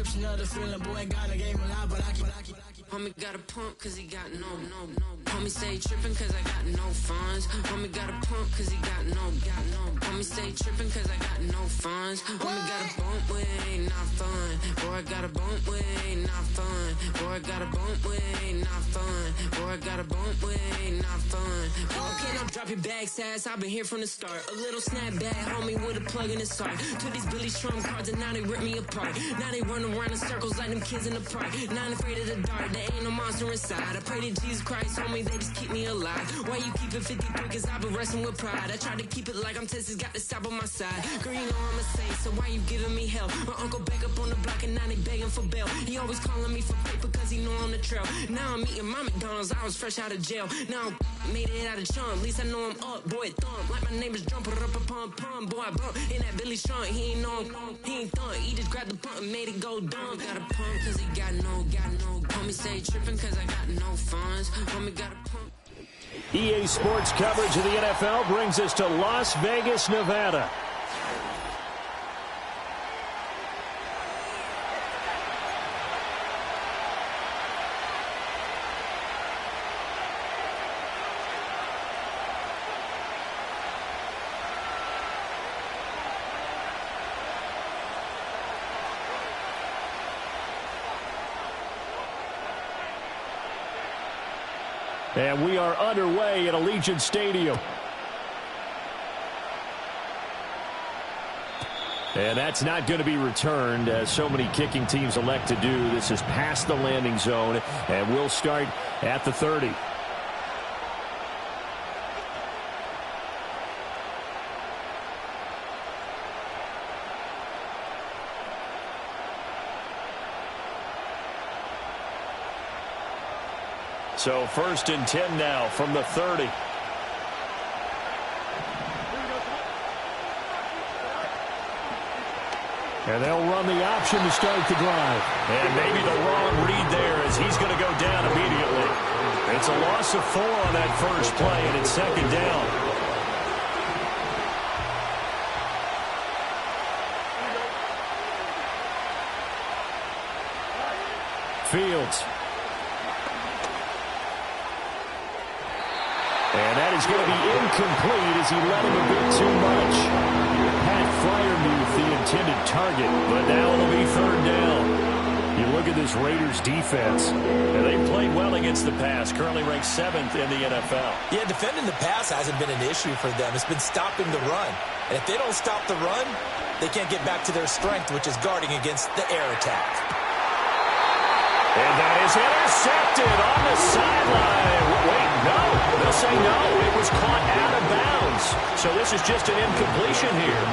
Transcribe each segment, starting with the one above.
description of the feeling, boy, got a game a lot, but I keep. Homie got a pump cause he got no. Homie stay trippin' cause I got no funds. Homie got a pump cause he got no. Homie stay trippin' cause I got no funds. Homie got a bump with it ain't not fun. Boy, I got a bump with it ain't not fun. Boy, I got a bump with it ain't not fun. Boy, I got a bump with it ain't not fun. Okay, now drop your bag, sass. I've been here from the start. A little snapback, homie, with a plug in his heart. Took these Billy Strum cards and now they rip me apart. Now they run around in circles like them kids in the park. Not afraid of the dark. There ain't no monster inside. I pray to Jesus Christ, homie, they just keep me alive. Why you keep it 53? Cause I've been wrestling with pride. I try to keep it like I'm Texas, got to stop on my side. Girl, you know I'm a saint, so why you giving me hell? My uncle back up on the block and now they begging for bail. He always calling me for paper cause he know I'm the trail. Now I'm eating my McDonald's, I was fresh out of jail. Now I'm made it out of chum, at least I know I'm up, boy, thump. Like my name is Jumper, up a pump, pump. Boy, I bump in that Billy Strong, he ain't know him, he ain't thump. He just grabbed the pump and made it go dumb. Got a pump cause he got no. Homie stay trippin' cause I got no funds. Homie got a pump. EA Sports coverage of the NFL brings us to Las Vegas, Nevada. And we are underway at Allegiant Stadium. And that's not going to be returned, as so many kicking teams elect to do. This is past the landing zone, and we'll start at the 30. So 1st and 10 now from the 30. And they'll run the option to start the drive. And maybe the wrong read there, as he's going to go down immediately. It's a loss of 4 on that first play, and it's 2nd down. Fields. And that is going to be incomplete as he let him a bit too much. Pat Freiermuth, the intended target, but now it'll be 3rd down. You look at this Raiders defense, and they played well against the pass, currently ranked 7th in the NFL. Yeah, defending the pass hasn't been an issue for them. It's been stopping the run. And if they don't stop the run, they can't get back to their strength, which is guarding against the air attack. And that is intercepted on the sideline. Wait, no. They'll say no. It was caught out of bounds. So this is just an incompletion here.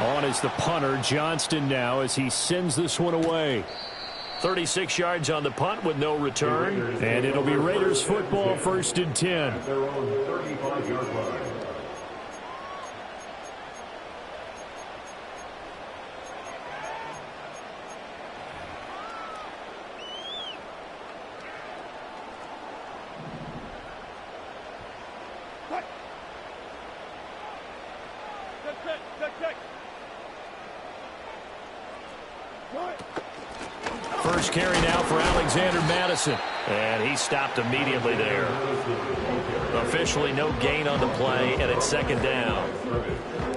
On is the punter, Johnston, now, as he sends this one away. 36 yards on the punt with no return. And it'll be Raiders football, 1st and 10. First carry now for Alexander Madison. And he stopped immediately there. Officially no gain on the play, and it's 2nd down.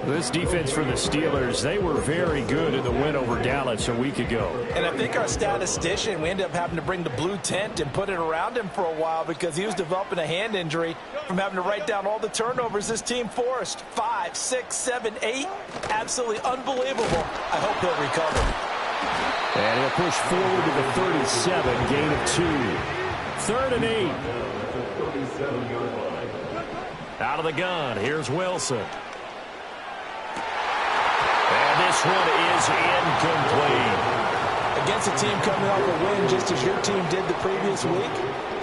This defense for the Steelers, they were very good in the win over Dallas a week ago. And I think our statistician, we ended up having to bring the blue tent and put it around him for a while because he was developing a hand injury from having to write down all the turnovers this team forced. 5, 6, 7, 8. Absolutely unbelievable. I hope he'll recover. And he'll push forward to the 37, gain of 2. 3rd and 8. Out of the gun, here's Wilson. And this one is incomplete. Against a team coming off a win just as your team did the previous week,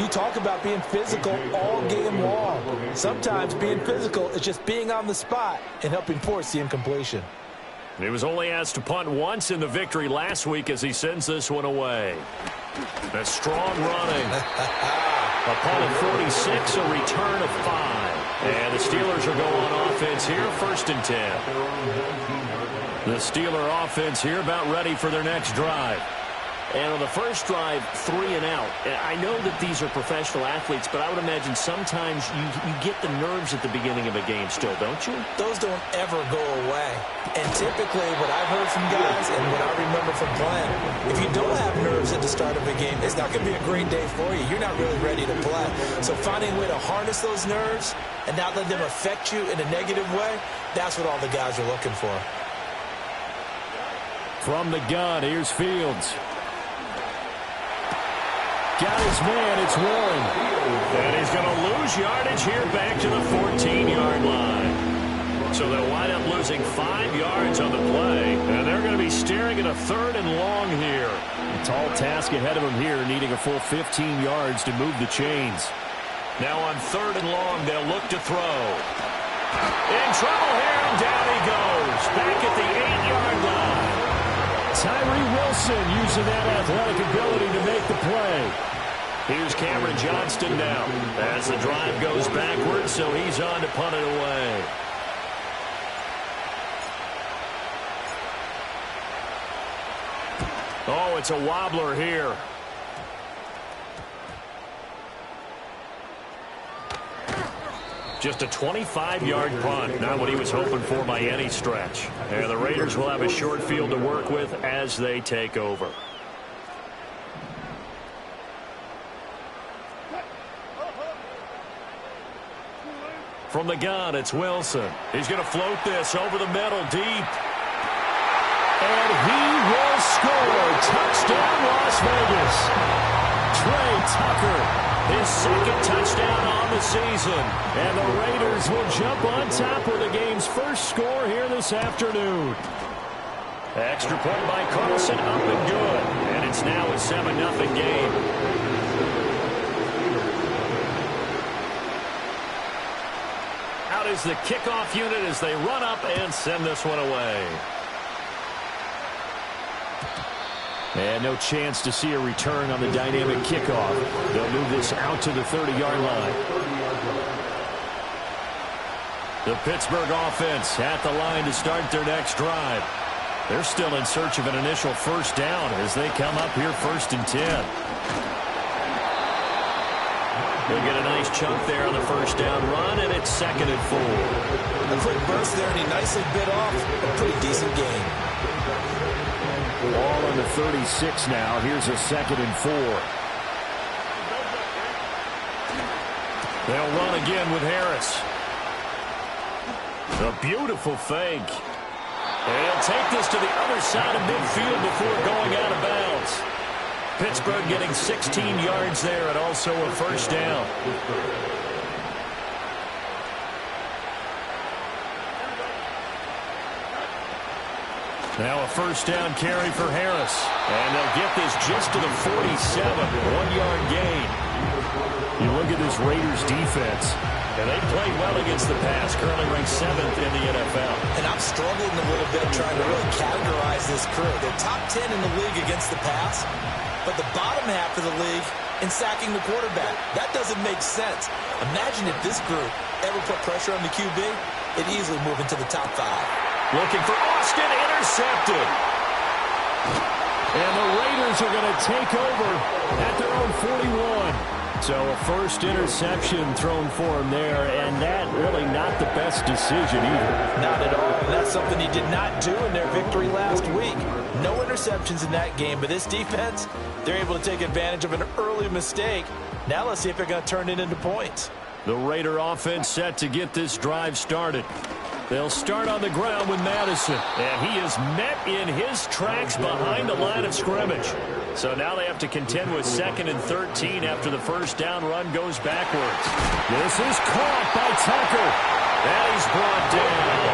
you talk about being physical all game long. Sometimes being physical is just being on the spot and helping force the incompletion. He was only asked to punt once in the victory last week as he sends this one away. A strong running. A punt of 46, a return of 5. And the Steelers will go on offense here, 1st and 10. The Steeler offense here about ready for their next drive. And on the first drive, 3 and out. I know that these are professional athletes, but I would imagine sometimes you get the nerves at the beginning of a game still, don't you? Those don't ever go away. And typically what I've heard from guys and what I remember from playing, if you don't have nerves at the start of a game, it's not going to be a great day for you. You're not really ready to play. So finding a way to harness those nerves and not let them affect you in a negative way, that's what all the guys are looking for. From the gun, here's Fields. Got his man, it's Warren. And he's going to lose yardage here back to the 14-yard line. So they'll wind up losing 5 yards on the play. And they're going to be staring at a 3rd and long here. A tall task ahead of them here, needing a full 15 yards to move the chains. Now on 3rd and long, they'll look to throw. In trouble here, and down he goes. Back at the 8-yard line. Tyree Wilson using that athletic ability to make the play. Here's Cameron Johnston now as the drive goes backwards, so he's on to punt it away. Oh, it's a wobbler here. Just a 25-yard punt, not what he was hoping for by any stretch. And the Raiders will have a short field to work with as they take over. From the gun, it's Wilson. He's going to float this over the middle, deep. And he will score. Touchdown, Las Vegas. Trey Tucker, his 2nd touchdown on the season. And the Raiders will jump on top with the game's first score here this afternoon. Extra point by Carlson, up and good. And it's now a 7-0 game. Out is the kickoff unit as they run up and send this one away. And no chance to see a return on the dynamic kickoff. They'll move this out to the 30-yard line. The Pittsburgh offense at the line to start their next drive. They're still in search of an initial 1st down as they come up here 1st and 10. They'll get a nice chunk there on the 1st down run, and it's 2nd and 4. A quick burst there, and he nicely bit off a pretty decent gain. Ball on the 36 now. Here's a 2nd and 4. They'll run again with Harris. A beautiful fake. And he'll take this to the other side of midfield before going out of bounds. Pittsburgh getting 16 yards there and also a 1st down. Now a 1st down carry for Harris. And they'll get this just to the 47, 1-yard gain. You look at this Raiders defense, and they played well against the pass, currently ranked 7th in the NFL. And I'm struggling a little bit trying to really categorize this crew. They're top 10 in the league against the pass, but the bottom half of the league in sacking the quarterback. That doesn't make sense. Imagine if this group ever put pressure on the QB, it'd easily move into the top 5. Looking for Austin, intercepted. And the Raiders are going to take over at their own 41. So a 1st interception thrown for him there, and that really not the best decision either. Not at all. And that's something he did not do in their victory last week. No interceptions in that game, but this defense, they're able to take advantage of an early mistake. Now let's see if they're going to turn it into points. The Raider offense set to get this drive started. They'll start on the ground with Madison, and he is met in his tracks behind the line of scrimmage. So now they have to contend with 2nd and 13 after the 1st down run goes backwards. This is caught by Tucker, and he's brought down.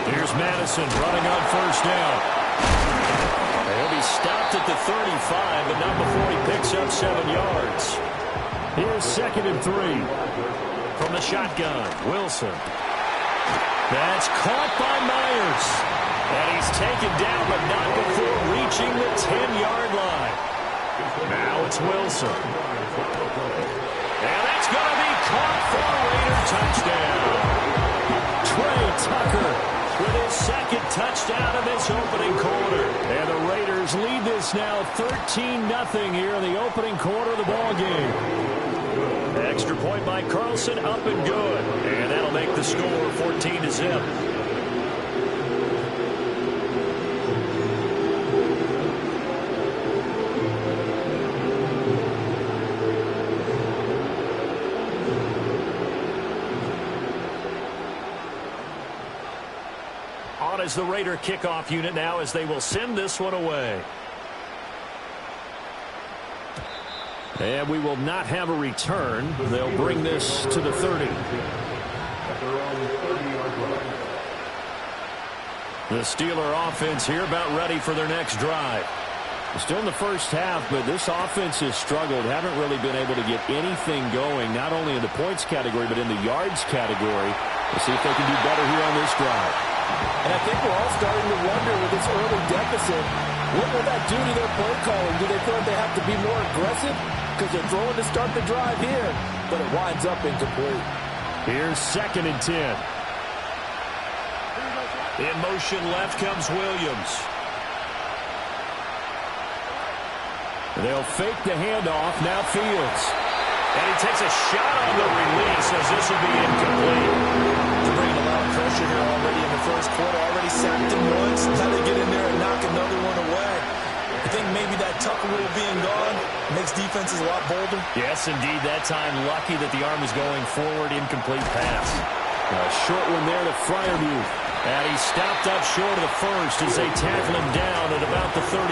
Here's Madison running on 1st down. He'll be stopped at the 35, but not before he picks up 7 yards. Here's 2nd and 3. From the shotgun, Wilson. That's caught by Myers. And he's taken down, but not before reaching the 10-yard line. Now it's Wilson. And that's going to be caught for a Raider touchdown. Trey Tucker with his second touchdown of this opening quarter. And the Raiders lead this now 13-0 here in the opening quarter of the ballgame. Extra point by Carlson, up and good. And that'll make the score 14-0. On is the Raider kickoff unit now as they will send this one away. And we will not have a return. They'll bring this to the 30. The Steeler offense here about ready for their next drive. Still in the first half, but this offense has struggled. Haven't really been able to get anything going, not only in the points category, but in the yards category. We'll see if they can do better here on this drive. And I think we're all starting to wonder with this early deficit, what will that do to their play calling? Do they feel like they have to be more aggressive? Because they're throwing to start the drive here, but it winds up incomplete. Here's 2nd and 10. In motion left comes Williams. They'll fake the handoff. Now Fields. And he takes a shot on the release as this will be incomplete. They're bringing a lot of pressure here already in the first quarter. Already sacked him once. Now they get in there and knock another one away. I think maybe that Tucker rule being gone makes defenses a lot bolder. Yes, indeed. That time lucky that the arm is going forward. Incomplete pass. A short one there to Freiermuth. And he stopped up short of the first as they tackle him down at about the 36.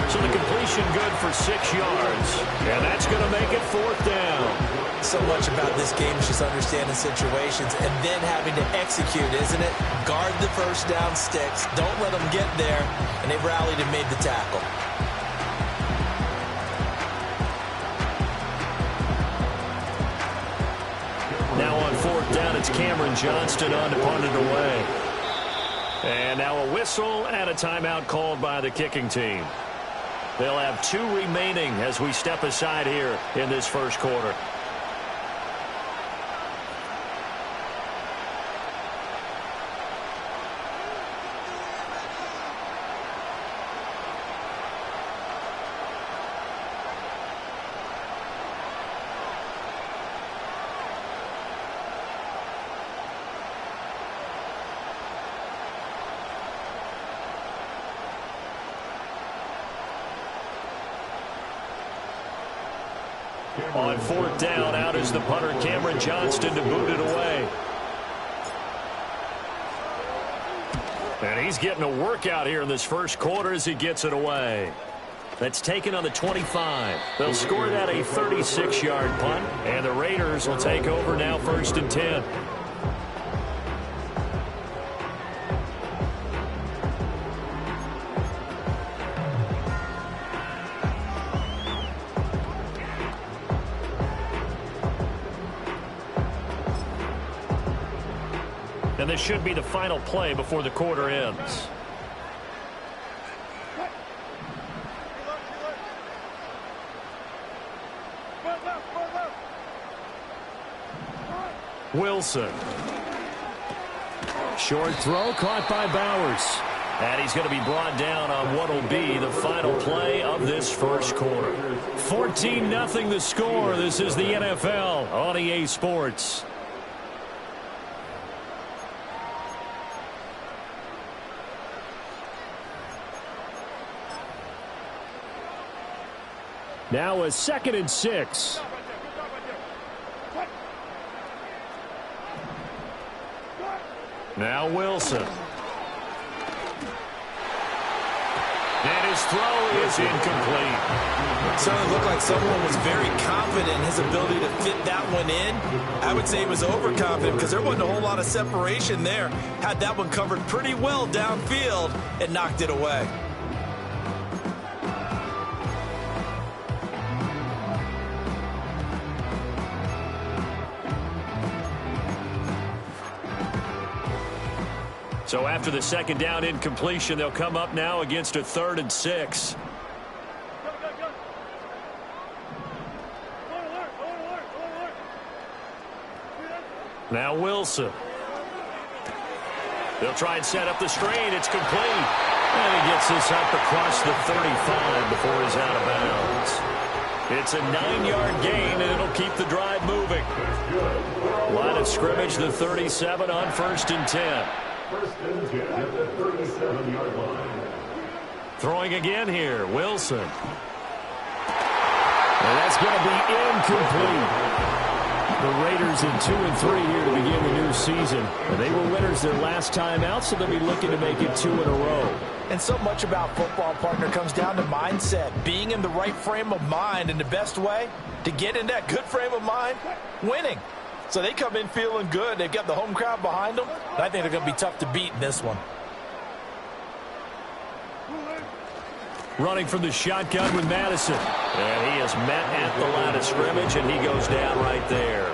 So the completion good for 6 yards. And that's going to make it 4th down. So much about this game is just understanding situations and then having to execute, isn't it? Guard the first down sticks. Don't let them get there. And they've rallied and made the tackle. Now on 4th down, it's Cameron Johnston on to punt it away. And now a whistle and a timeout called by the kicking team. They'll have 2 remaining as we step aside here in this first quarter. On 4th down, out is the punter, Cameron Johnston, to boot it away. And he's getting a workout here in this first quarter as he gets it away. That's taken on the 25. They'll score that a 36-yard punt, and the Raiders will take over now 1st and 10. And this should be the final play before the quarter ends. Wilson. Short throw caught by Bowers. And he's going to be brought down on what will be the final play of this first quarter. 14-0 the score. This is the NFL on EA Sports. Now a 2nd and 6. Now Wilson. And his throw is incomplete. Certainly looked like someone was very confident in his ability to fit that one in. I would say he was overconfident because there wasn't a whole lot of separation there. Had that one covered pretty well downfield and knocked it away. So after the 2nd down incompletion, they'll come up now against a 3rd and 6. Now Wilson. They'll try and set up the screen. It's complete. And he gets this up across the 35 before he's out of bounds. It's a 9-yard gain, and it'll keep the drive moving. Line of scrimmage, the 37 on 1st and 10. First and 10 at the 37-yard line. Throwing again here, Wilson. And that's going to be incomplete. The Raiders in 2-3 here to begin the new season. And they were winners their last time out, so they'll be looking to make it 2 in a row. And so much about football, partner, comes down to mindset. Being in the right frame of mind, and the best way to get in that good frame of mind, winning. So they come in feeling good. They've got the home crowd behind them. And I think they're going to be tough to beat in this one. Running from the shotgun with Madison. And he is met at the line of scrimmage, and he goes down right there.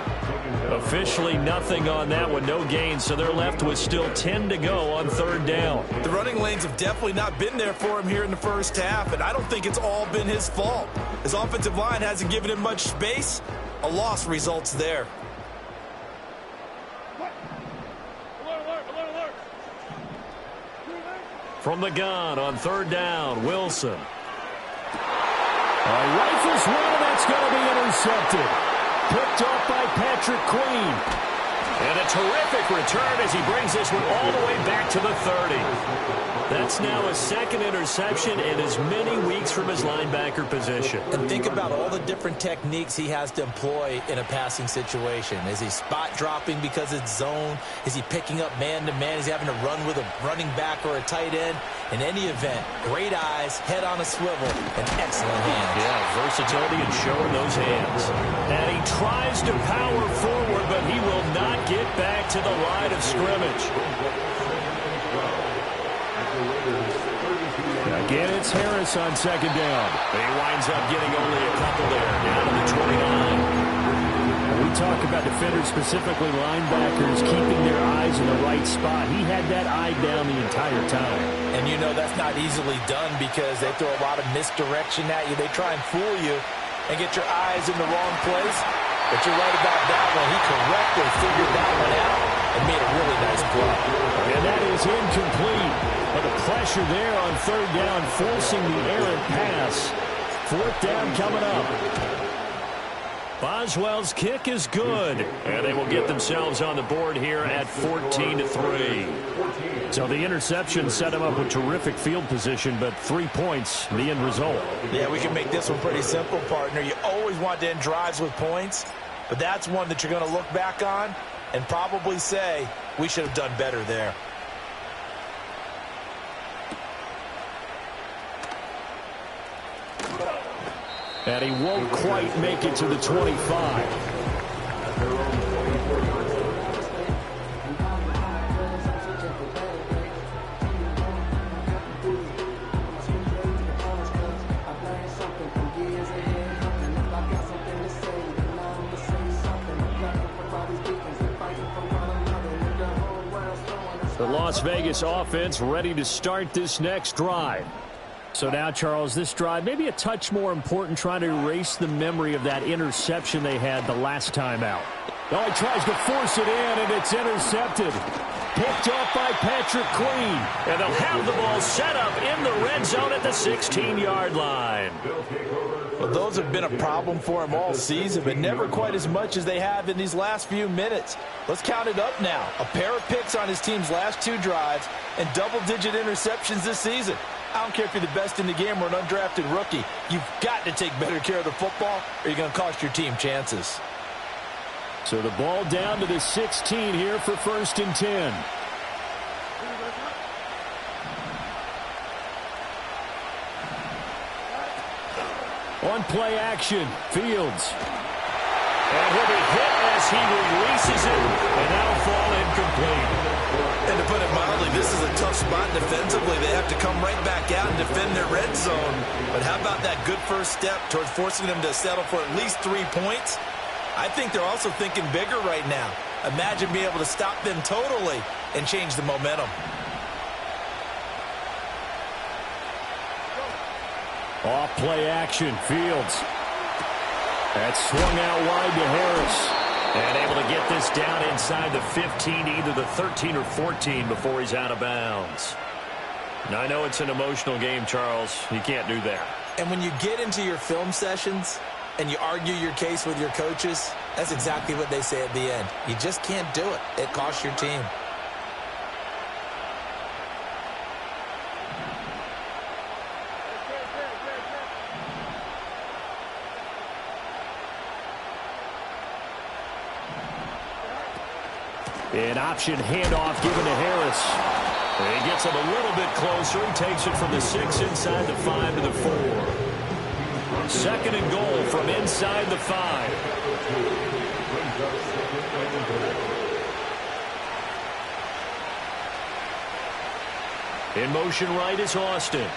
Officially nothing on that one, no gain, so they're left with still 10 to go on 3rd down. The running lanes have definitely not been there for him here in the first half, and I don't think it's all been his fault. His offensive line hasn't given him much space. A loss results there. From the gun on 3rd down, Wilson. Rifles one, and that's going to be intercepted. Picked off by Patrick Queen. And a terrific return as he brings this one all the way back to the 30. That's now a 2nd interception in as many weeks from his linebacker position. And think about all the different techniques he has to employ in a passing situation. Is he spot dropping because it's zone? Is he picking up man-to-man? Is he having to run with a running back or a tight end? In any event, great eyes, head on a swivel, and excellent hands. Yeah, versatility and showing those hands. And he tries to power forward, but he will not get back to the line of scrimmage. Again, it's Harris on 2nd down. He winds up getting only a couple there, down to the 29. We talk about defenders, specifically linebackers, keeping their eyes in the right spot. He had that eye down the entire time. And you know that's not easily done because they throw a lot of misdirection at you. They try and fool you and get your eyes in the wrong place. But you're right about that one. He correctly figured that one out and made a really nice play. And that is incomplete. But the pressure there on 3rd down, forcing the errant pass. 4th down coming up. Boswell's kick is good. And they will get themselves on the board here at 14-3. So the interception set him up with terrific field position, but 3 points, the end result. Yeah, we can make this one pretty simple, partner. You always want to end drives with points, but that's one that you're going to look back on and probably say, we should have done better there. And he won't quite make it to the 25. The Las Vegas offense ready to start this next drive. So now, Charles, this drive may be a touch more important, trying to erase the memory of that interception they had the last time out. Oh, he tries to force it in, and it's intercepted. Picked off by Patrick Queen. And they'll have the ball set up in the red zone at the 16-yard line. Well, those have been a problem for him all season, but never quite as much as they have in these last few minutes. Let's count it up now. A pair of picks on his team's last 2 drives and double-digit interceptions this season. I don't care if you're the best in the game or an undrafted rookie. You've got to take better care of the football or you're going to cost your team chances. So the ball down to the 16 here for 1st and 10. On play action, Fields. And he'll be hit as he releases it, and that'll fall incomplete. And to put it mildly, this is a tough spot defensively. They have to come right back out and defend their red zone. But how about that good first step towards forcing them to settle for at least 3 points? I think they're also thinking bigger right now. Imagine being able to stop them totally and change the momentum. Off play action, Fields. That's swung out wide to Harris. And able to get this down inside. inside the 15, either the 13 or 14 before he's out of bounds. Now, I know it's an emotional game, Charles. You can't do that. And when you get into your film sessions and you argue your case with your coaches, that's exactly what they say at the end. You just can't do it. It costs your team. An option handoff given to Harris. And he gets him a little bit closer. He takes it from the 6 inside the 5 to the 4. 2nd and goal from inside the 5. In motion right is Austin.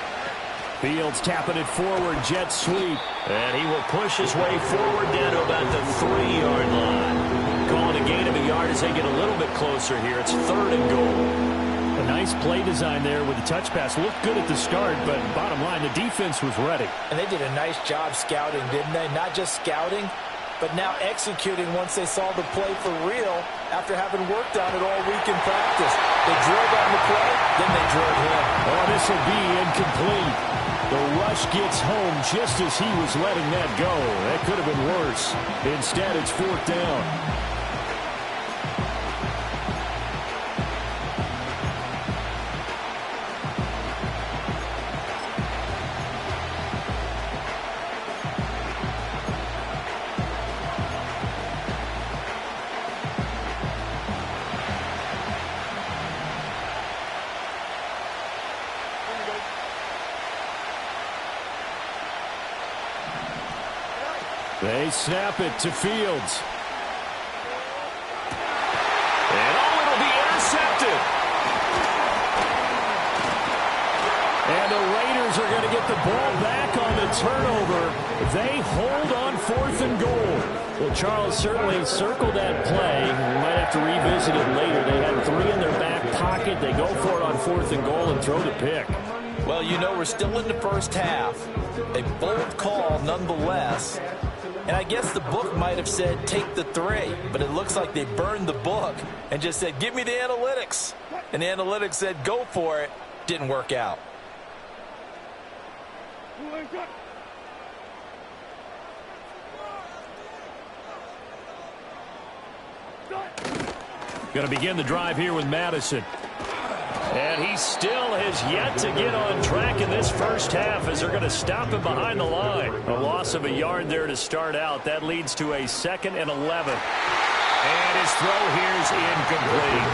Fields tapping it forward, jet sweep. And he will push his way forward down to about the 3-yard line. Calling a gain of a yard as they get a little bit closer here. It's 3rd and goal. A nice play design there with the touch pass. Looked good at the start, but bottom line, the defense was ready. And they did a nice job scouting, didn't they? Not just scouting, but now executing once they saw the play for real after having worked on it all week in practice. They drilled on the play, then they drilled him. Oh, this will be incomplete. The rush gets home just as he was letting that go. That could have been worse. Instead, it's 4th down. They snap it to Fields. And it'll be intercepted. And the Raiders are going to get the ball back on the turnover. They hold on 4th and goal. Well, Charles certainly circled that play. We might have to revisit it later. They had 3 in their back pocket. They go for it on 4th and goal and throw the pick. Well, you know, we're still in the first half. A bold call nonetheless. And I guess the book might have said take the 3, but it looks like they burned the book and just said, give me the analytics. And the analytics said, go for it. Didn't work out. Going to begin the drive here with Madison. And he still has yet to get on track in this first half as they're going to stop him behind the line. A loss of a yard there to start out. That leads to a 2nd and 11. And his throw here is incomplete.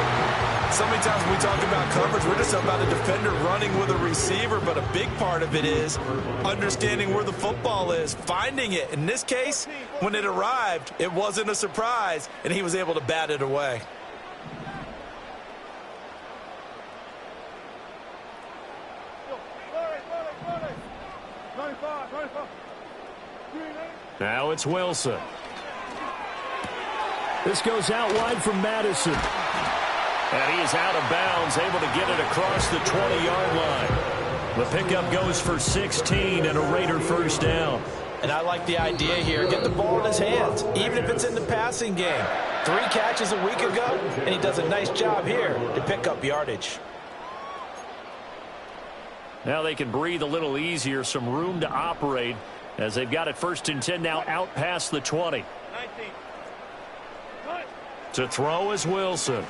So many times when we talk about coverage, we're just about a defender running with a receiver, but a big part of it is understanding where the football is, finding it. In this case, when it arrived, it wasn't a surprise, and he was able to bat it away. Now it's Wilson. This goes out wide from Madison. And he is out of bounds, able to get it across the 20-yard line. The pickup goes for 16 and a Raider first down. And I like the idea here. Get the ball in his hands, even if it's in the passing game. 3 catches a week ago, and he does a nice job here to pick up yardage. Now they can breathe a little easier, some room to operate as they've got it 1st and 10 now out past the 20. To throw is Wilson.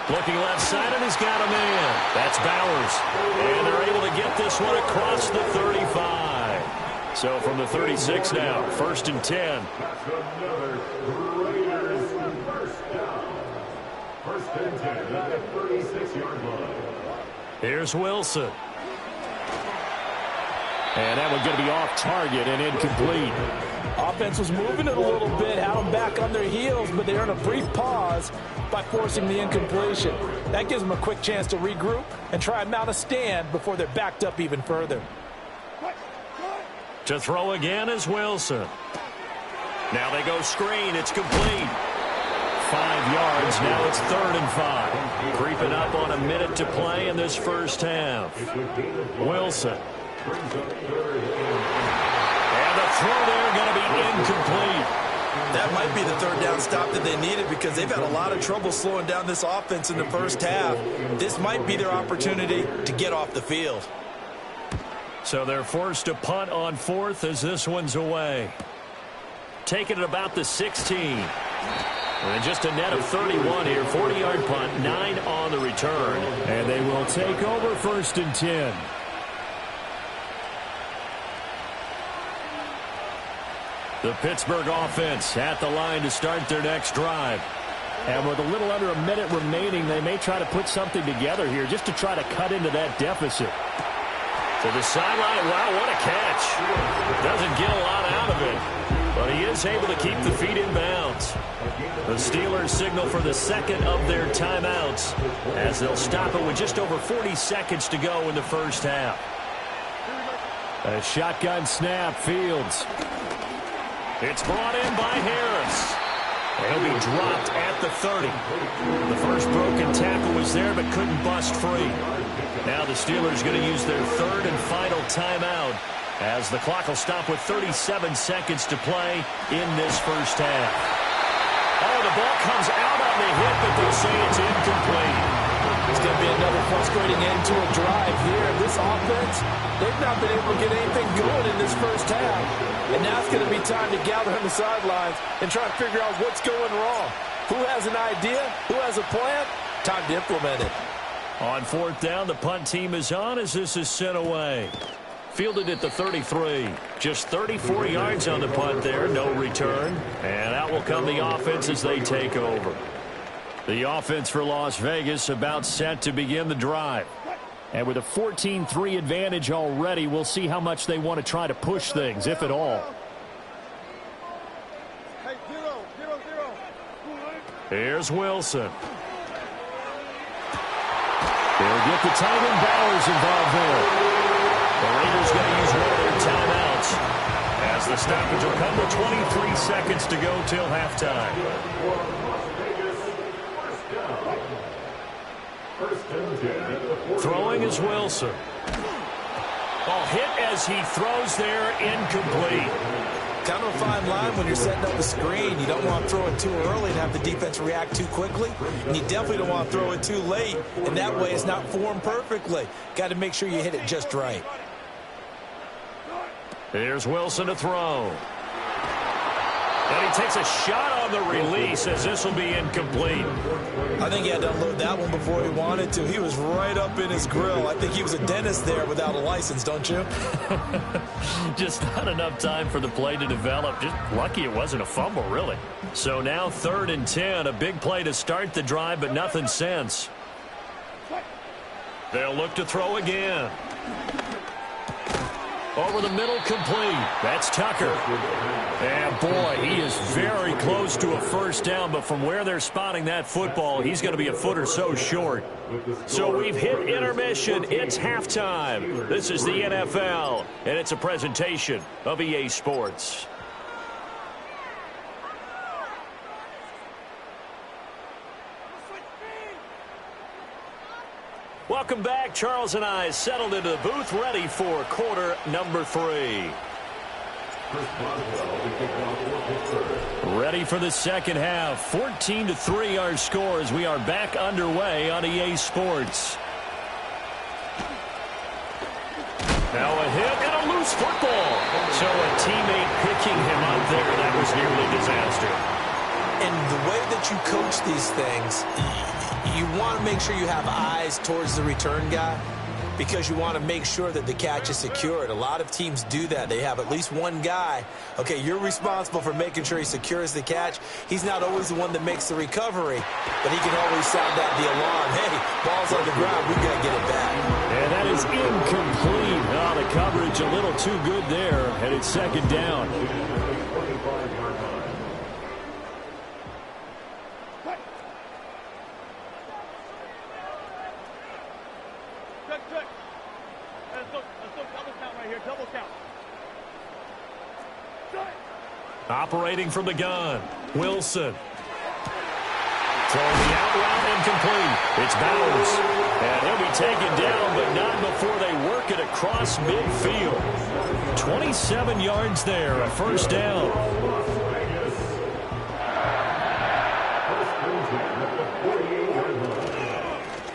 Looking left side, and he's got a man. That's Bowers. And they're able to get this one across the 35. So from the 36 now, 1st and 10. First and 10 at the 36-yard line. Here's Wilson. And that one's going to be off target and incomplete. Offense was moving it a little bit, had them back on their heels, but they earned a brief pause by forcing the incompletion. That gives them a quick chance to regroup and try and mount a stand before they're backed up even further. To throw again is Wilson. Now they go screen. It's complete. 5 yards. Now it's 3rd and 5. Creeping up on a minute to play in this first half. Wilson. And the throw there going to be incomplete. That might be the third down stop that they needed because they've had a lot of trouble slowing down this offense in the first half. This might be their opportunity to get off the field. So they're forced to punt on fourth as this one's away. Taking it about the 16. And just a net of 31 here. 40-yard punt, 9 on the return. And they will take over 1st and 10. The Pittsburgh offense at the line to start their next drive. And with a little under a minute remaining, they may try to put something together here just to try to cut into that deficit. To the sideline. Wow, what a catch. Doesn't get a lot out of it, but he is able to keep the feet in bounds. The Steelers signal for the second of their timeouts as they'll stop it with just over 40 seconds to go in the first half. A shotgun snap, Fields. It's brought in by Harris. He'll be dropped at the 30. The first broken tackle was there but couldn't bust free. Now the Steelers going to use their third and final timeout as the clock will stop with 37 seconds to play in this first half. Oh, the ball comes out on the hit, but they say it's incomplete. It's going to be another frustrating end to a drive here. This offense, they've not been able to get anything going in this first half. And now it's going to be time to gather on the sidelines and try to figure out what's going wrong. Who has an idea? Who has a plan? Time to implement it. On 4th down, the punt team is on as this is sent away. Fielded at the 33. Just 34 yards on the punt there. No return. And out will come the offense as they take over. The offense for Las Vegas about set to begin the drive. And with a 14-3 advantage already, we'll see how much they want to try to push things, if at all. Here's Wilson. They'll get the tight end Bowers involved there. The Raiders going to use one of their timeouts as the stoppage will come with 23 seconds to go till halftime. Throwing is Wilson. Ball hit as he throws there, incomplete. Kind of a fine line when you're setting up a screen. You don't want to throw it too early and have the defense react too quickly. And you definitely don't want to throw it too late. And that way it's not formed perfectly. Got to make sure you hit it just right. Here's Wilson to throw. And he takes a shot on the release as this will be incomplete. I think he had to unload that one before he wanted to. He was right up in his grill. I think he was a dentist there without a license, don't you? Just not enough time for the play to develop. Just lucky it wasn't a fumble, really. So now 3rd and 10. A big play to start the drive, but nothing since. They'll look to throw again. Over the middle, complete. That's Tucker. And boy, he is very close to a first down, but from where they're spotting that football, he's going to be a foot or so short. So we've hit intermission. It's halftime. This is the NFL, and it's a presentation of EA Sports. Welcome back. Charles and I settled into the booth, ready for quarter number 3. Ready for the second half. 14-3 our score as we are back underway on EA Sports. Now a hit and a loose football. So a teammate picking him up there. That was nearly disaster. And the way that you coach these things, you want to make sure you have eyes towards the return guy because you want to make sure that the catch is secured. A lot of teams do that. They have at least one guy. Okay, you're responsible for making sure he secures the catch. He's not always the one that makes the recovery, but he can always sound out the alarm. Hey, ball's on the ground. We've got to get it back. And that is incomplete. Oh, the coverage a little too good there, and it's second down. Operating from the gun, Wilson. Throwing the out route, incomplete. It's Bowers. And he'll be taken down, but not before they work it across midfield. 27 yards there, a first down.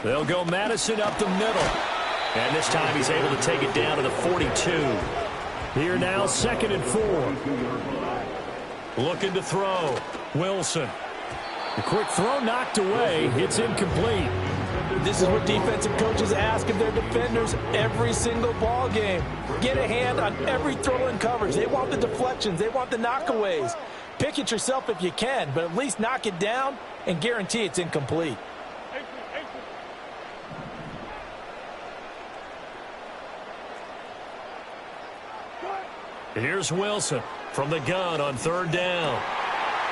They'll go Madison up the middle. And this time he's able to take it down to the 42. Here now, 2nd and 4. Looking to throw. Wilson. The quick throw knocked away. It's incomplete. This is what defensive coaches ask of their defenders every single ball game. Get a hand on every throw in coverage. They want the deflections. They want the knockaways. Pick it yourself if you can, but at least knock it down and guarantee it's incomplete. Here's Wilson from the gun on 3rd down.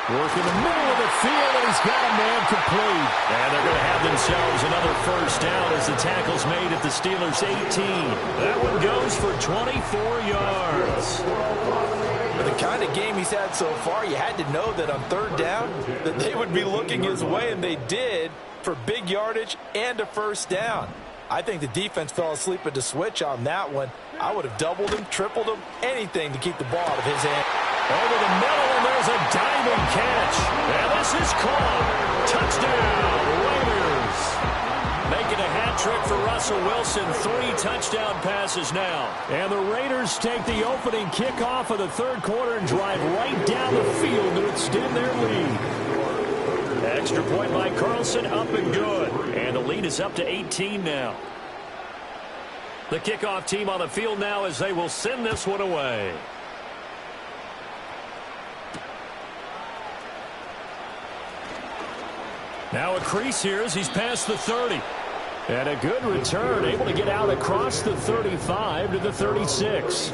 Work in the middle of the field, and he's got a man complete. And they're going to have themselves another 1st down as the tackle's made at the Steelers' 18. That one goes for 24 yards. With the kind of game he's had so far, you had to know that on 3rd down that they would be looking his way, and they did, for big yardage and a 1st down. I think the defense fell asleep at the switch on that one. I would have doubled him, tripled him, anything to keep the ball out of his hand. Over the middle, and there's a diving catch. And this is caught. Touchdown, Raiders. Making a hat trick for Russell Wilson. 3 touchdown passes now. And the Raiders take the opening kickoff of the 3rd quarter and drive right down the field to extend their lead. Extra point by Carlson, up and good. And the lead is up to 18 now. The kickoff team on the field now as they will send this one away. Now a crease here as he's past the 30. And a good return, able to get out across the 35 to the 36.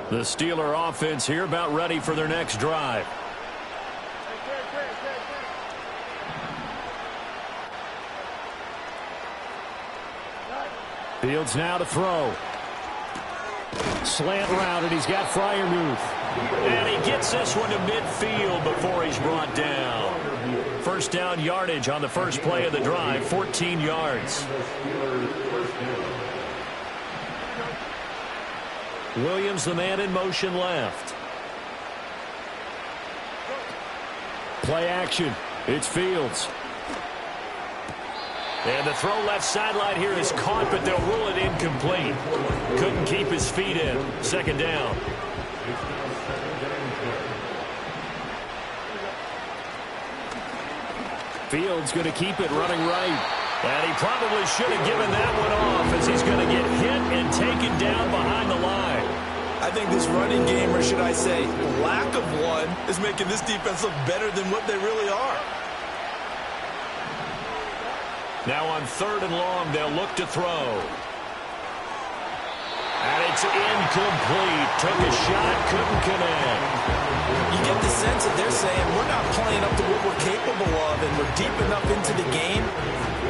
The Steeler offense here about ready for their next drive. Fields now to throw. Slant route, and he's got Freiermuth. And he gets this one to midfield before he's brought down. 1st down yardage on the first play of the drive, 14 yards. Williams, the man in motion left. Play action. It's Fields. And the throw left sideline here is caught, but they'll rule it incomplete. Couldn't keep his feet in. 2nd down. Fields going to keep it running right. And he probably should have given that one off as he's going to get hit and taken down behind the line. I think this running game, or should I say lack of one, is making this defense look better than what they really are. Now on 3rd and long, they'll look to throw. And it's incomplete. Took a shot, couldn't connect. You get the sense that they're saying we're not playing up to what we're capable of, and we're deep enough into the game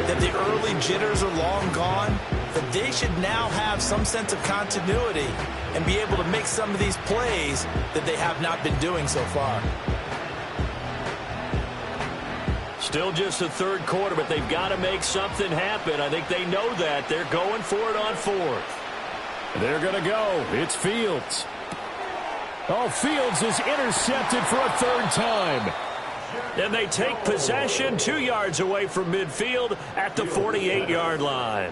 that the early jitters are long gone, that they should now have some sense of continuity and be able to make some of these plays that they have not been doing so far. Still just the 3rd quarter, but they've got to make something happen. I think they know that. They're going for it on 4th. They're going to go. It's Fields. Oh, Fields is intercepted for a 3rd time. And they take possession 2 yards away from midfield at the 48-yard line.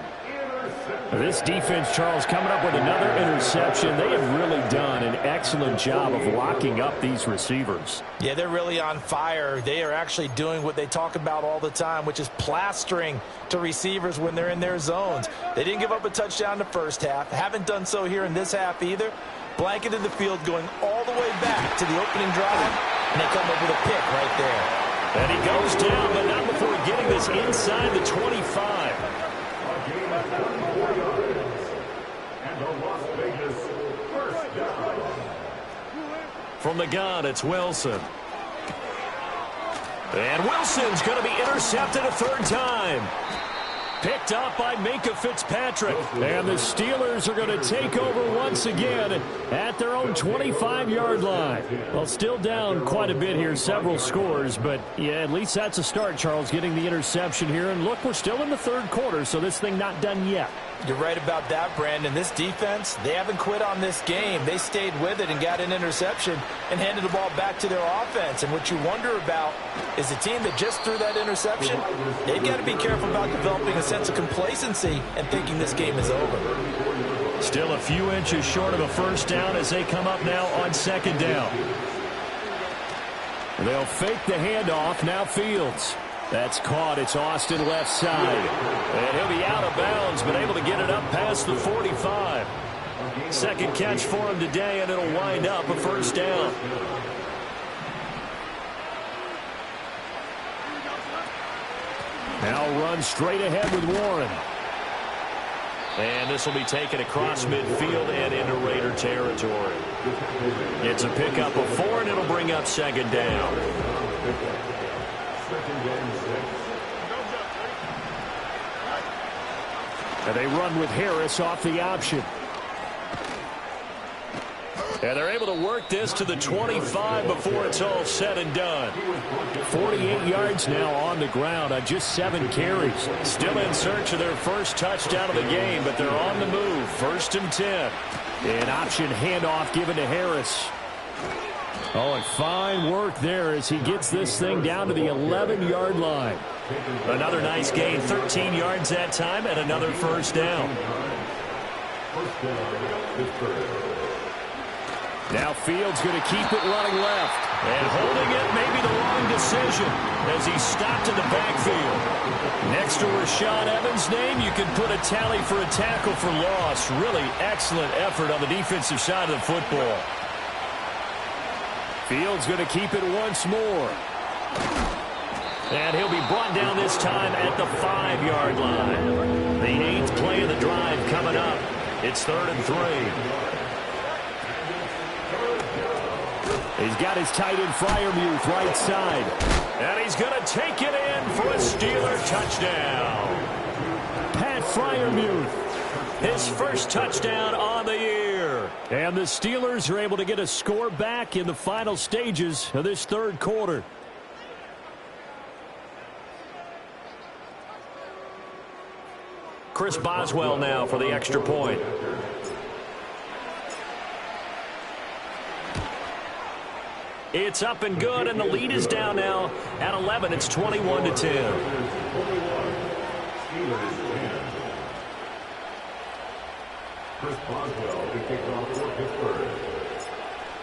This defense, Charles, coming up with another interception. They have really done an excellent job of locking up these receivers. Yeah, they're really on fire. They are actually doing what they talk about all the time, which is plastering to receivers when they're in their zones. They didn't give up a touchdown in the first half. Haven't done so here in this half either. Blanketed the field going all the way back to the opening drive, and they come up with a pick right there. And he goes down, but not before getting this inside the 25. From the gun, it's Wilson. And Wilson's going to be intercepted a 3rd time. Picked up by Minkah Fitzpatrick. And the Steelers are going to take over once again at their own 25-yard line. Well, still down quite a bit here, several scores, but yeah, at least that's a start, Charles, getting the interception here. And look, we're still in the 3rd quarter, so this thing not done yet. You're right about that, Brandon. This defense, they haven't quit on this game. They stayed with it and got an interception and handed the ball back to their offense. And what you wonder about is the team that just threw that interception, they've got to be careful about developing a sense of complacency and thinking this game is over. Still a few inches short of a first down as they come up now on second down. They'll fake the handoff. Now Fields. That's caught. It's Austin left side. And he'll be out of bounds, but able to get it up past the 45. Second catch for him today, and it'll wind up a first down. Now run straight ahead with Warren. And this will be taken across midfield and into Raider territory. It's a pickup of 4, and it'll bring up second down. And they run with Harris off the option. And they're able to work this to the 25 before it's all said and done. 48 yards now on the ground on just 7 carries. Still in search of their first touchdown of the game, but they're on the move. 1st and 10. An option handoff given to Harris. Oh, and fine work there as he gets this thing down to the 11-yard line. Another nice gain, 13 yards that time, and another first down. Now Fields going to keep it running left. And holding it may be the wrong decision as he stopped in the backfield. Next to Rashaan Evans' name, you can put a tally for a tackle for loss. Really excellent effort on the defensive side of the football. Fields going to keep it once more. And he'll be brought down this time at the 5-yard line. The 8th play of the drive coming up. It's 3rd and 3. He's got his tight end Freiermuth right side. And he's going to take it in for a Steeler touchdown. Pat Freiermuth, his first touchdown on the year. And the Steelers are able to get a score back in the final stages of this 3rd quarter. Chris Boswell now for the extra point. It's up and good, and the lead is down now at 11. It's 21-10. Chris Boswell to kick off for Pittsburgh.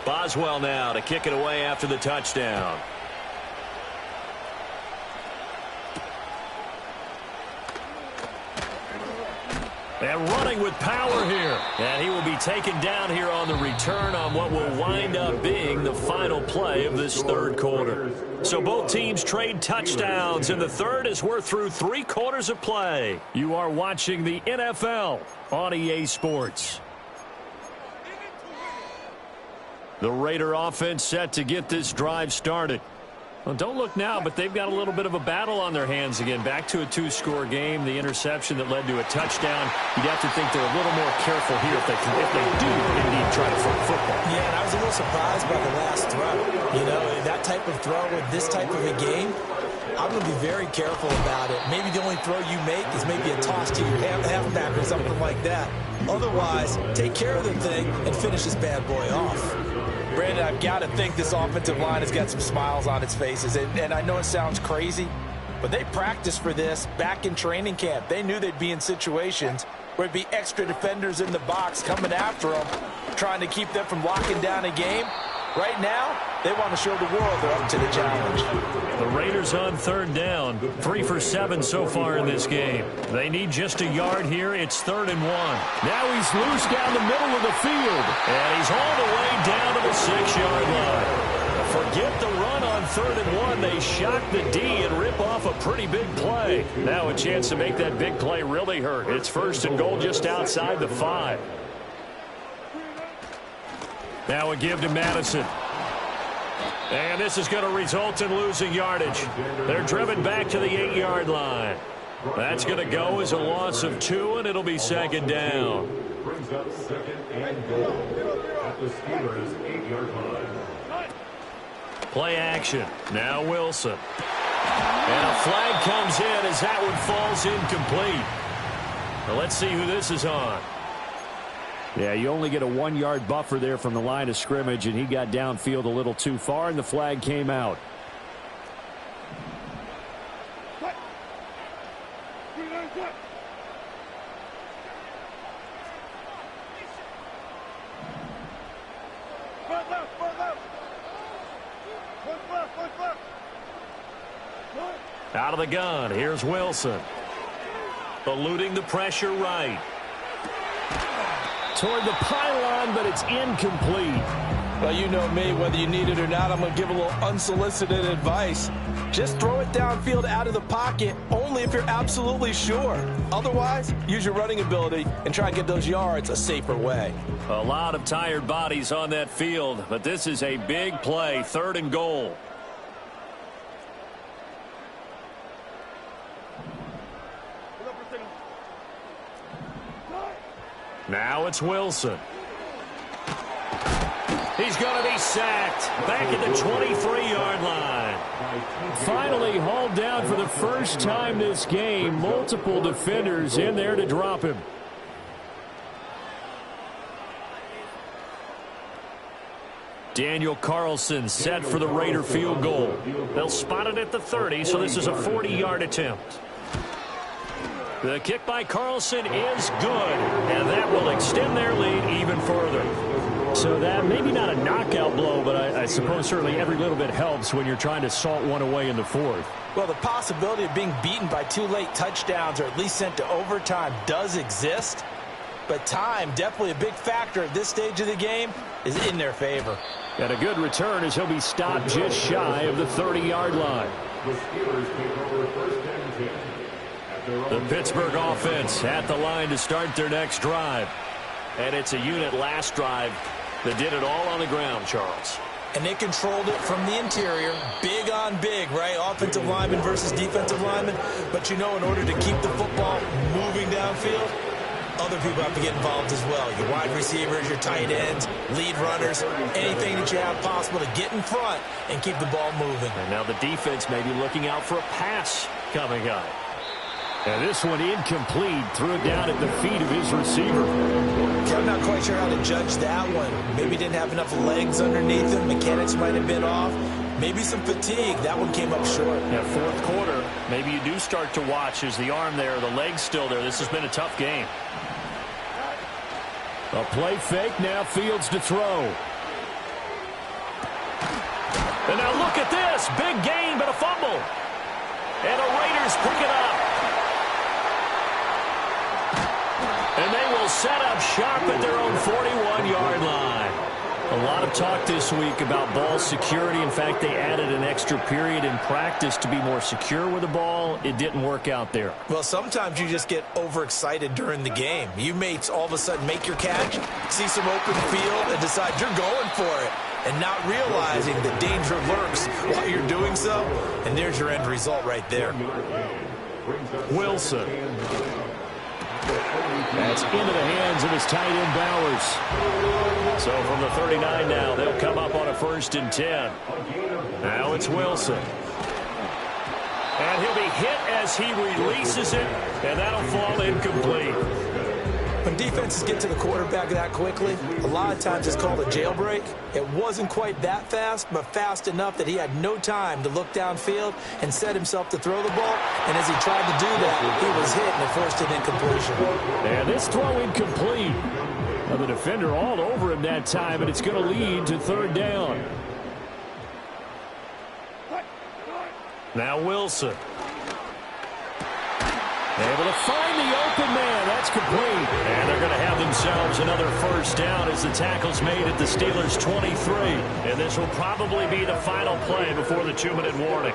Boswell now to kick it away after the touchdown. And running with power here. And he will be taken down here on the return on what will wind up being the final play of this 3rd quarter. So both teams trade touchdowns, and the 3rd as we're through 3 quarters of play. You are watching the NFL on EA Sports. The Raider offense set to get this drive started. Well, don't look now, but they've got a little bit of a battle on their hands again. Back to a 2-score game. The interception that led to a touchdown. You'd have to think they're a little more careful here if they do indeed try to throw football. Yeah, and I was a little surprised by the last throw. You know, that type of throw with this type of a game, I'm going to be very careful about it. Maybe the only throw you make is maybe a toss to your halfback or something like that. Otherwise, take care of the thing and finish this bad boy off. Brandon, I've got to think this offensive line has got some smiles on its faces. And I know it sounds crazy, but they practiced for this back in training camp. They knew they'd be in situations where there'd be extra defenders in the box coming after them, trying to keep them from locking down a game. Right now, they want to show the world they're up to the challenge. The Raiders on 3rd down. 3 for 7 so far in this game. They need just a yard here. It's 3rd and 1. Now he's loose down the middle of the field. And he's all the way down to the 6-yard line. Forget the run on 3rd and 1. They shock the D and rip off a pretty big play. Now a chance to make that big play really hurt. It's 1st and goal just outside the 5. Now a give to Madison. And this is going to result in losing yardage. They're driven back to the 8-yard line. That's going to go as a loss of 2, and it'll be 2nd down. Brings up 2nd and goal at the Steelers' 8-yard line. Play action. Now Wilson. And a flag comes in as that one falls incomplete. Well, let's see who this is on. Yeah, you only get a 1-yard buffer there from the line of scrimmage, and he got downfield a little too far, and the flag came out. Out of the gun, here's Wilson. Eluding the pressure right. Toward the pylon, but it's incomplete. Well, you know me, whether you need it or not, I'm going to give a little unsolicited advice. Just throw it downfield out of the pocket, only if you're absolutely sure. Otherwise, use your running ability and try and get those yards a safer way. A lot of tired bodies on that field, but this is a big play, 3rd and goal. Now it's Wilson. He's going to be sacked. Back at the 23-yard line. Finally hauled down for the first time this game. Multiple defenders in there to drop him. Daniel Carlson set for the Raider field goal. They'll spot it at the 30, so this is a 40-yard attempt. The kick by Carlson is good, and that will extend their lead even further. So that maybe not a knockout blow, but I suppose certainly every little bit helps when you're trying to salt one away in the 4th. Well, the possibility of being beaten by 2 late touchdowns or at least sent to overtime does exist. But time, definitely a big factor at this stage of the game, is in their favor. And a good return as he'll be stopped just shy of the 30-yard line. The Steelers take over 1st and 10. The Pittsburgh offense at the line to start their next drive. And it's a unit last drive that did it all on the ground, Charles. And they controlled it from the interior. Big on big, right? Offensive lineman versus defensive lineman. But you know, in order to keep the football moving downfield, other people have to get involved as well. Your wide receivers, your tight ends, lead runners, anything that you have possible to get in front and keep the ball moving. And now the defense may be looking out for a pass coming up. And this one incomplete. Threw it down at the feet of his receiver. I'm not quite sure how to judge that one. Maybe didn't have enough legs underneath him. Mechanics might have been off. Maybe some fatigue. That one came up short. Yeah, 4th quarter, maybe you do start to watch as the arm there, the leg's still there. This has been a tough game. A play fake, now Fields to throw. And now look at this. Big gain, but a fumble. And the Raiders pick it up. And they will set up shop at their own 41-yard line. A lot of talk this week about ball security. In fact, they added an extra period in practice to be more secure with the ball. It didn't work out there. Well, sometimes you just get overexcited during the game. You may all of a sudden make your catch, see some open field, and decide you're going for it, and not realizing the danger lurks while you're doing so. And there's your end result right there. Wilson. That's into the hands of his tight end Bowers. So from the 39 now, they'll come up on a 1st and 10. Now it's Wilson. And he'll be hit as he releases it, and that'll fall incomplete. When defenses get to the quarterback that quickly, a lot of times it's called a jailbreak. It wasn't quite that fast, but fast enough that he had no time to look downfield and set himself to throw the ball. And as he tried to do that, he was hit and it forced an incompletion. And this throw incomplete. Well, the defender all over him that time, and it's going to lead to 3rd down. Now Wilson. Able to find the open man. That's complete. And they're going to have themselves another 1st down as the tackle's made at the Steelers' 23. And this will probably be the final play before the 2-minute warning.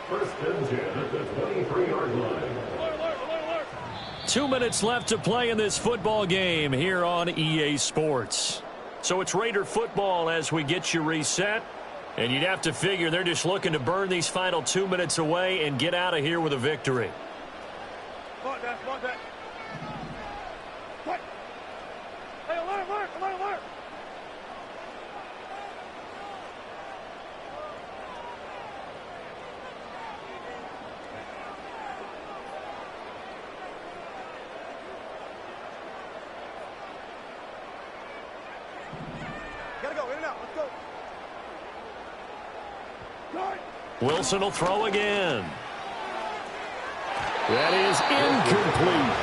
1st and 10 at the 23-yard line. 2 minutes left to play in this football game here on EA Sports. So it's Raider football as we get you reset. And you'd have to figure they're just looking to burn these final 2 minutes away and get out of here with a victory. Wilson will throw again. That is incomplete.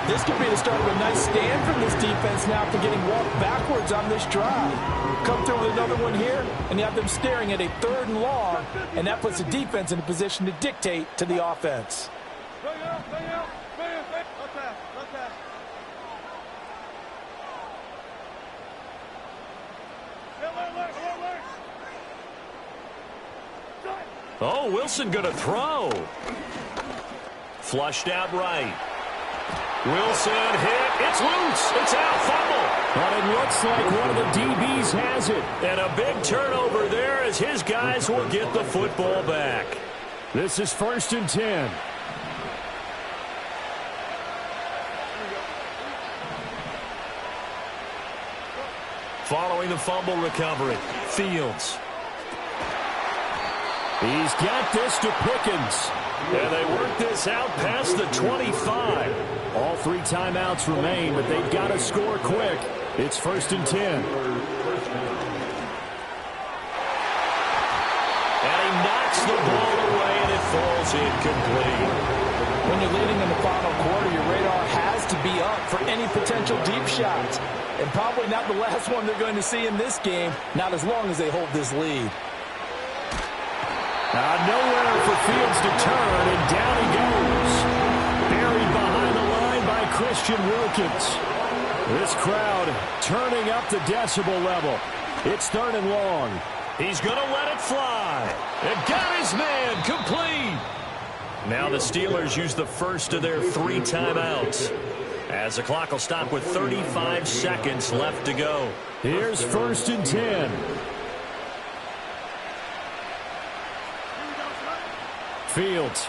This could be the start of a nice stand from this defense now after getting walked backwards on this drive. Come through with another one here, and you have them staring at a 3rd and long, and that puts the defense in a position to dictate to the offense. Oh, Wilson going to throw. Flushed out right. Wilson hit. It's loose. It's out. Fumble. But it looks like one of the DBs has it. And a big turnover there as his guys will get the football back. This is 1st and 10. Following the fumble recovery, Fields. He's got this to Pickens. And they work this out past the 25. All 3 timeouts remain, but they've got to score quick. It's 1st and 10. And he knocks the ball away, and it falls incomplete. When you're leading in the final quarter, your radar has to be up for any potential deep shots. And probably not the last one they're going to see in this game, not as long as they hold this lead. Nowhere for Fields to turn, and down he goes. Buried behind the line by Christian Wilkins. This crowd turning up the decibel level. It's 3rd and long. He's going to let it fly. And got his man complete. Now the Steelers use the first of their 3 timeouts, as the clock will stop with 35 seconds left to go. Here's 1st and 10. Fields.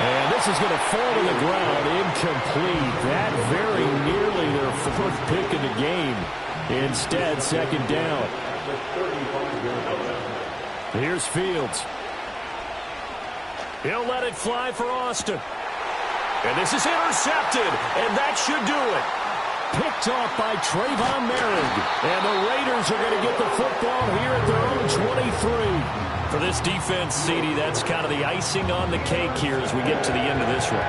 And this is going to fall to the ground, incomplete. That very nearly their 4th pick in the game. Instead, 2nd down. Here's Fields. He'll let it fly for Austin. And this is intercepted, and that should do it. Picked off by Trayvon Merrick. And the Raiders are going to get the football here at their own 23. For this defense, CD, that's kind of the icing on the cake here as we get to the end of this one.